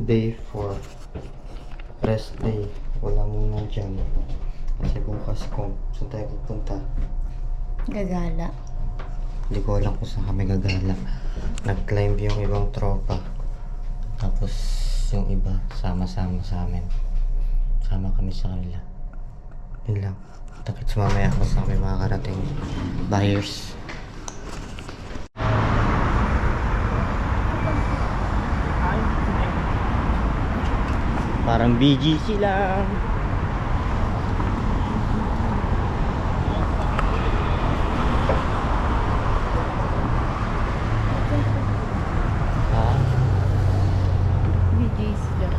day 4. Rest day. Wala muna dyan. Kasi bukas kung saan tayo pupunta. Gagala. Hindi ko alam kung saan kami gagala. Nag-climb yung ibang tropa. Tapos yung iba sama-sama sa amin. Sama kami sa kanila. Yun lang. Tapos mamaya kung saan kami makakarating. Buyers. Parang BGC lang. Ha? BG's lang.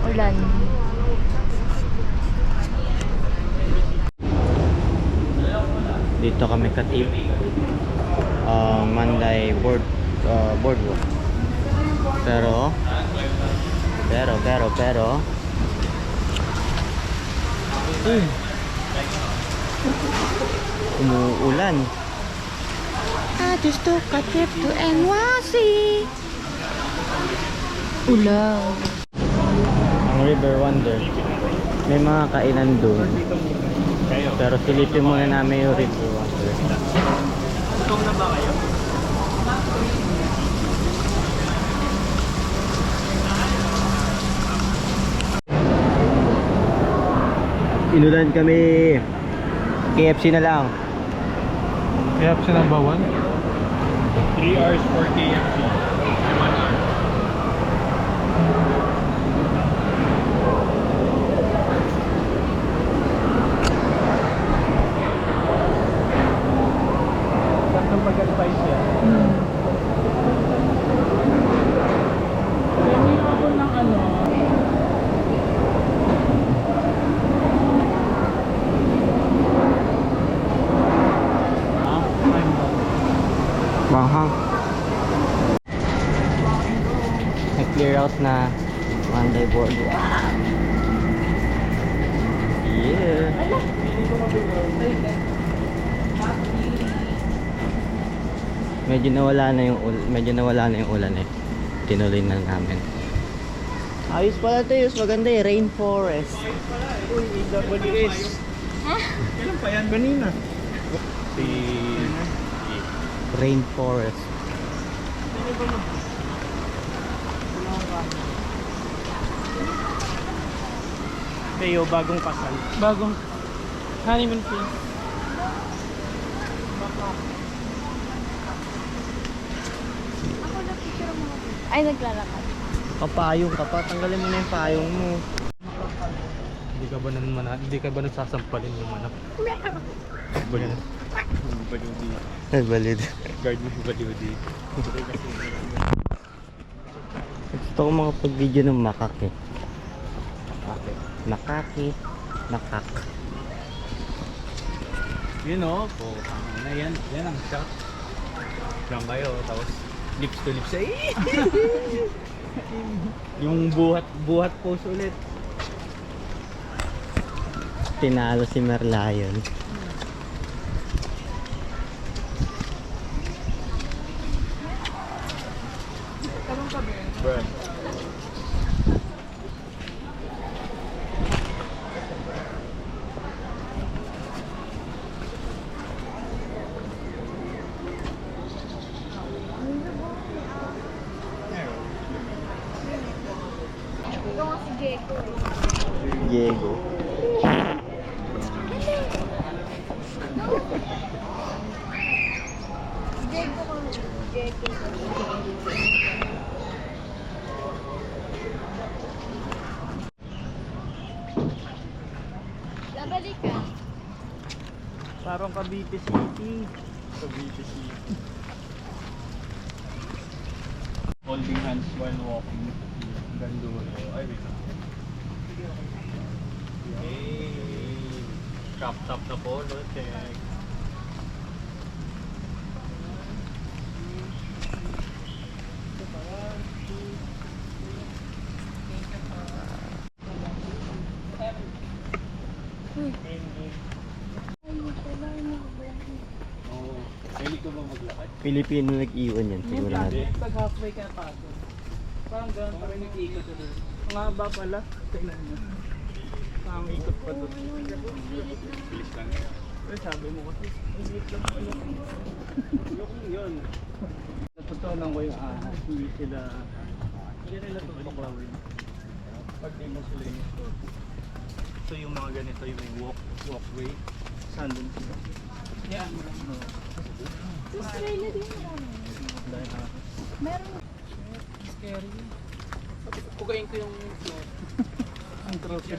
Ulan. Dito kami katip. Manday boardwalk. Pero umuulan. I just took a trip to NYC. Ulan. Ang River Wonder. May mga kainan doon. Pero silipin muna namin yung River Wonder. Gutom na ba kayo? Inulan kami. KFC na lang. KFC number 1? 3 hours for KFC. 1 hour. Saan ang pag-advise yan? Hindi ako ng ano. Mahang. Nag-clear out na Manday boardwalk. Yeah. Medyo nawala na yung ulan eh. Tinuloy na namin. Ayos pala ito, maganda eh, rainforest. Uy, AWS. Kailan pa yan? Kanina. Rainforest. Teo, bagong kasal. Bagong honeymoon phase. Ay, naglalakad. Kapayong ka pa, tanggalin mo na yung payong mo. Hindi ka ba nagsasampalin ng manap? Ba yan? Baludi. Nagbalid. Guard mo yung baludi. Gusto ko makapag-video ng makak eh. Makaki. Makak. Yun o. Na yan. Yan ang shot. Lang kayo. Tapos lips to lips ay. Yung buhat pose ulit. Tinalo si Merlion. Bro. Ikaw nga si Diego. Diego. Diego ko. Diego. Labalik ka. Parang Cavite City. Cavite City. Holding hands while walking. Ganduro. Ay, wait. Hey. Crop top na po, no? Check. Pilipino nag-iwan yan, sigurado. Pag halfway ka pa doon. Parang gano'n pa rin nag-iikot doon. Ang haba pala. Tingnan mo. Parang ikot pa doon. Bilis lang. Pero sabi mo kasi, ang bilis lang pala. Yung yun. Natutunan ko yung ahas. Hindi nila tutuklawin. Pag di mo sila yung ito. So yung mga ganito, yung may walkway. Saan doon sila? Yan. Australia din meron. Scary. Pugayin ko yung floor. Ang traffic.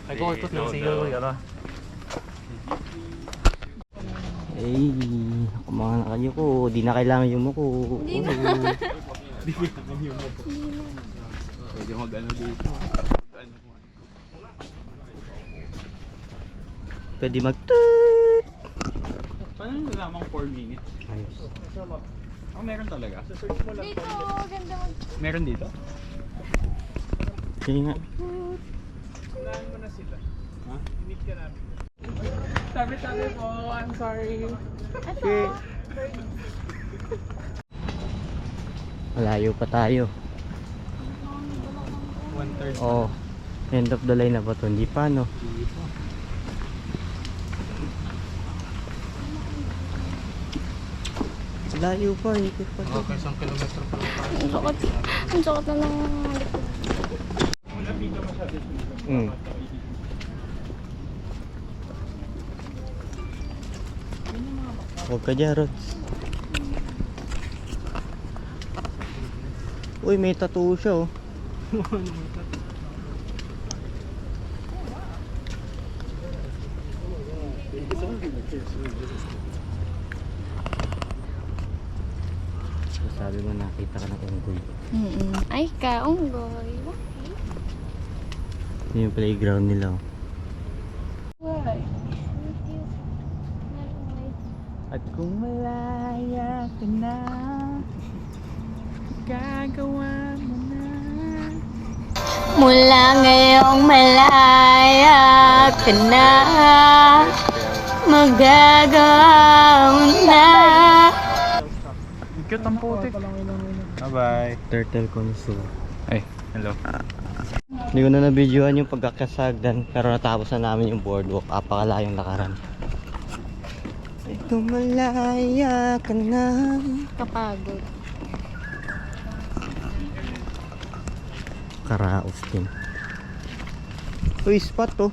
Ay, ko ito lang siguro yun. Ay, kumain na kayo ko. Di na kailangan yung muko. Hindi na. Hindi kita kami yung mapo. Pwede mag-ano dito. Pwede mag-toot. Paano nyo lamang 4 minutes? Ayos. Oh, meron talaga. Search mo lang. Dito, ganda mag... Meron dito? Sige nga. Unahan mo na sila. Ha? Meet ka namin. Sabi po, I'm sorry. Sige. Malayo pa tayo. 1:30. Oh, end of the line na ba to? Hindi pa, no? Layo pa, ikot pa to. Okay, isang kilometro pa lang tayo. Ang sakot na ng likod. Wala dito masyado dito. Mm. Huwag ka dyan, Rods. Uy, may tattoo siya, oh. Sabi mo nakita ka ng unggoy. Ay, kaunggoy. Ito yung playground nila, oh. Why? At kung malaya ka na, gagawa mo na. Mula ngayong malaya ka na, magagawa mo na. Cute ang putik. Bye-bye. Turtle Consul. Ay, hello. Hindi ko na na-videoan yung pagkakasagdan, pero natapos na namin yung boardwalk. Apakalayong lakaran. Ito malaya ka na. Kapagod. Karaos din. Uy, spot to.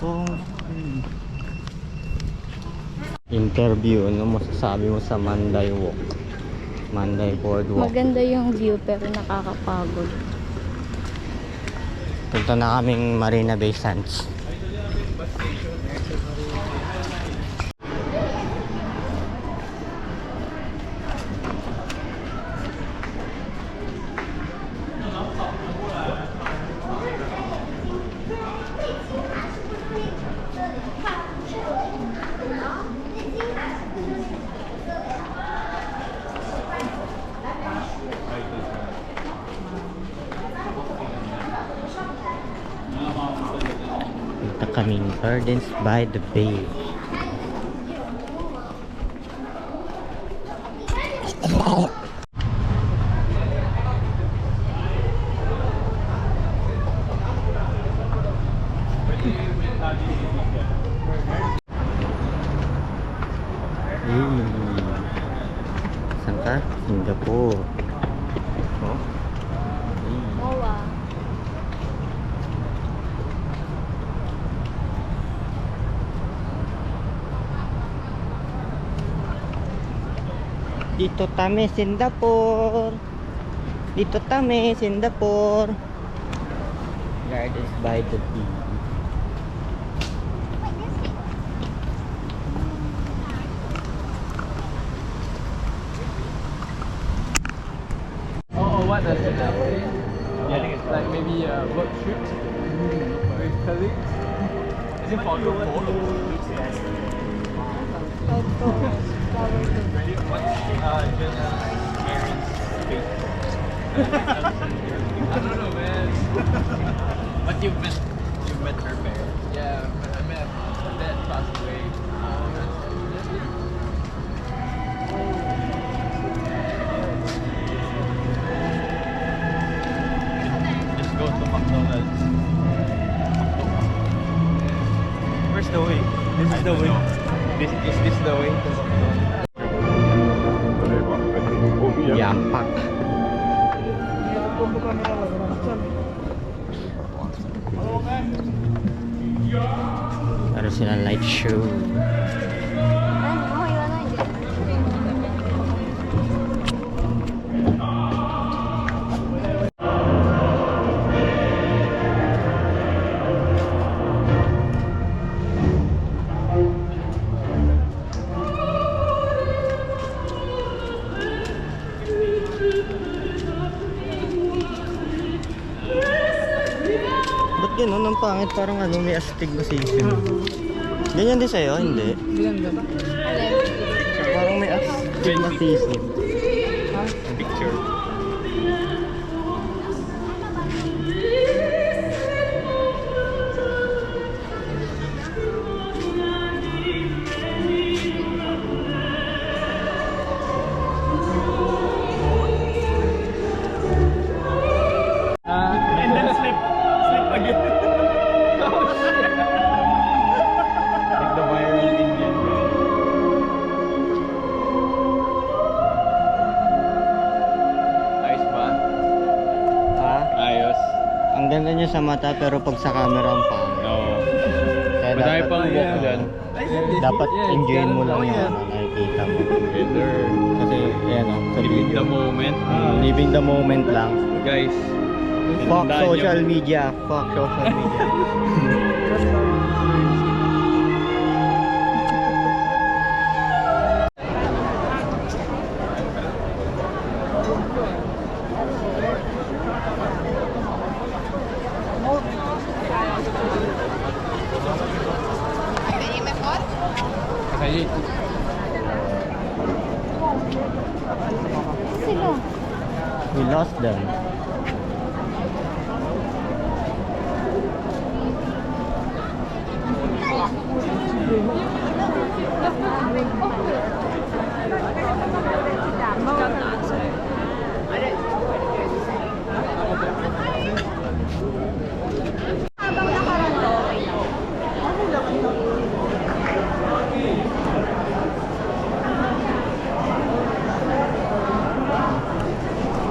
Oh. Interview, ano masasabi mo sa Manday Walk? Manday Boardwalk. Maganda yung view pero nakakapagod. Punta na kaming Marina Bay Sands. Punta kaming Gardens by the Bay. Saan ka? Singapore. Oh. Mowa. Dito kami Singapore. Dito kami Singapore. Gardens by the Bay. Oh, what does it happen? Like maybe a work trip with colleagues. Is it for your photo? Just Aaron's face. I don't know, man. But you met her parents? Yeah, I met her dad passed away. Just go to McDonald's. Where's the way? This is the way. Is this the way to McDonald's? Yampak. Meron silang light show. Ba't ganun? Ang pangit, parang ano, may astigmatism. Ganyan din sa'yo? Hindi. Parang may astigmatism. Picture. And then slip again. Like the viral Indian guy. Ayos ba? Ha? Ayos. Ang ganda niya sa mata pero pag sa camera ang pangit. No. Kaya Madami pang walk ano, dyan. dapat enjoyin mo lang yung ano, nakikita mo. Better. Kasi, yan o, sa Living video. the moment. Living the moment lang. Guys. Fuck tandaan social nyo. media. Fuck social media. Kasi We lost them.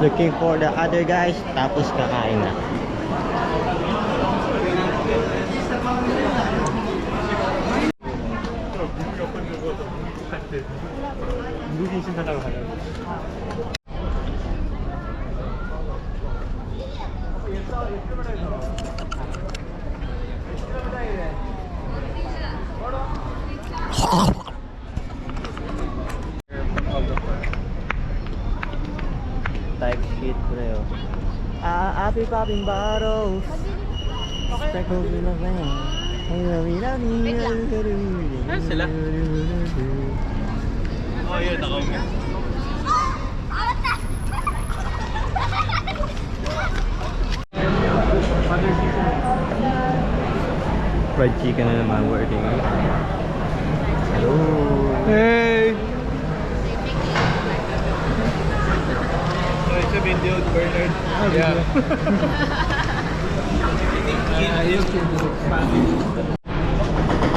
Looking for the other guys, tapos kakain na. Type shit, bro. Happy popping bottles. Speckles in the van. Ah, sila? Oh, yun. Naka-miss. Fried chicken na naman working. Hello. Hey! So, it's a video with Bernard. Yeah.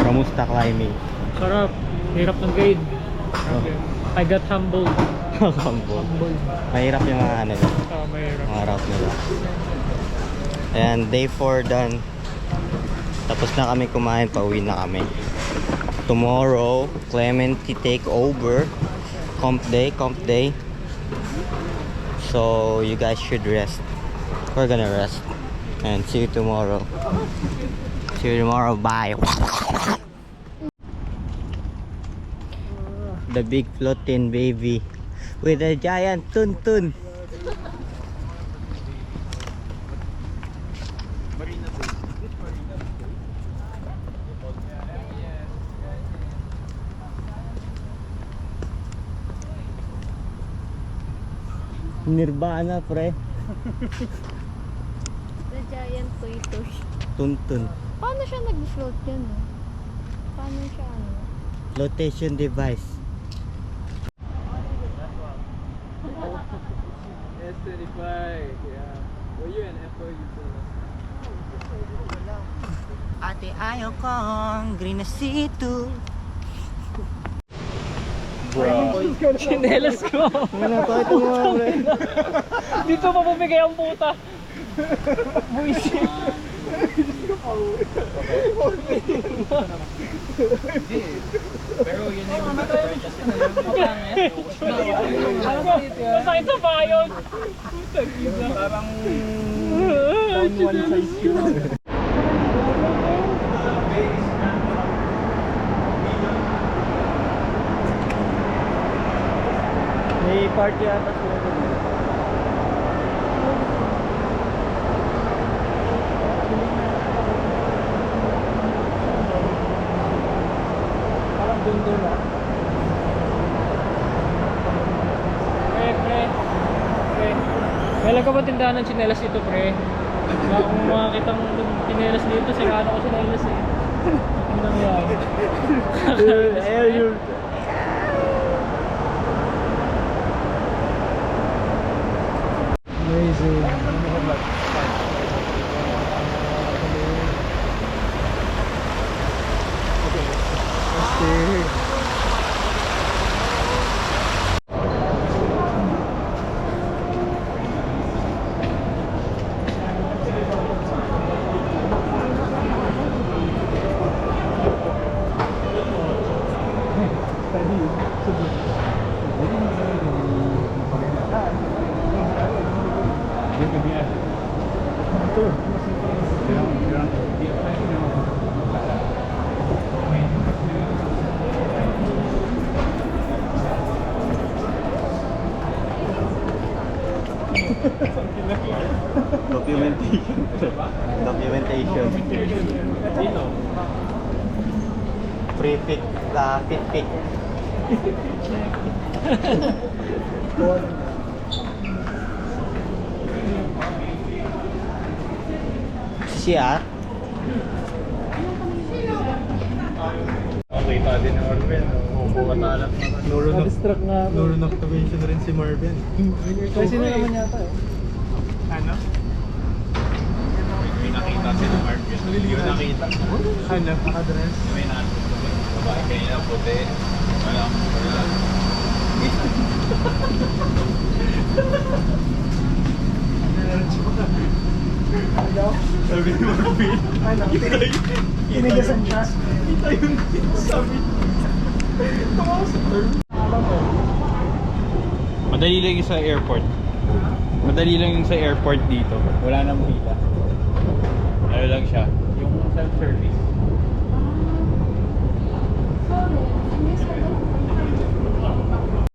Kamusta climbing? Sarap. Hirap ng guide. I got humbled. Humble. Mahirap yung mga ano doon. Mahirap. Mga route nila. Ayan, day 4 done. Tapos na kami kumain, pauwi na kami. Tomorrow, Clementi take over. Comp day. So, you guys should rest. We're gonna rest. And see you tomorrow. See you tomorrow. Bye. The big floating baby with a giant tuntun. Nirvana, pre. The giant toy toy. Tuntun. Paano siya nag-float yun? Paano siya ano? Flotation device. S25. Yeah. Were you an F or you Ate ayaw kong green na situ. Chinelas ko. Ano to? Ito mga pre. Dito mapapigay ang puta. Buisit. Pero yun yung purchase na lang. Masakit sa bayon. Parang down one size yun. May party ata sila doon. Parang doon ah. Pre. Kailan ka ba tindahan ng tsinelas dito, pre? Kaya kung makakita mo ng tsinelas dito, sigano ko tsinelas eh. Ano nangyari? Ayaw yun. Amazing. Documentation. Free pick, fit pick. Siya? Okay, pa din ng Marvin. Bukatalat na. Na-distract nga ako. Activation rin si Marvin. Kasi na naman yata eh. Ano? May nakita si Marvin. Yung nakita. Ano? Address? May nakita. Babae kanina puti. Wala. Sabi ni Marvin. Ano? Kinigasan siya. Kita yung sabi. Madali lang yung sa airport. Madali lang yung sa airport dito. Wala nang pila. Ano lang siya. Yung self-service. Sorry, I miss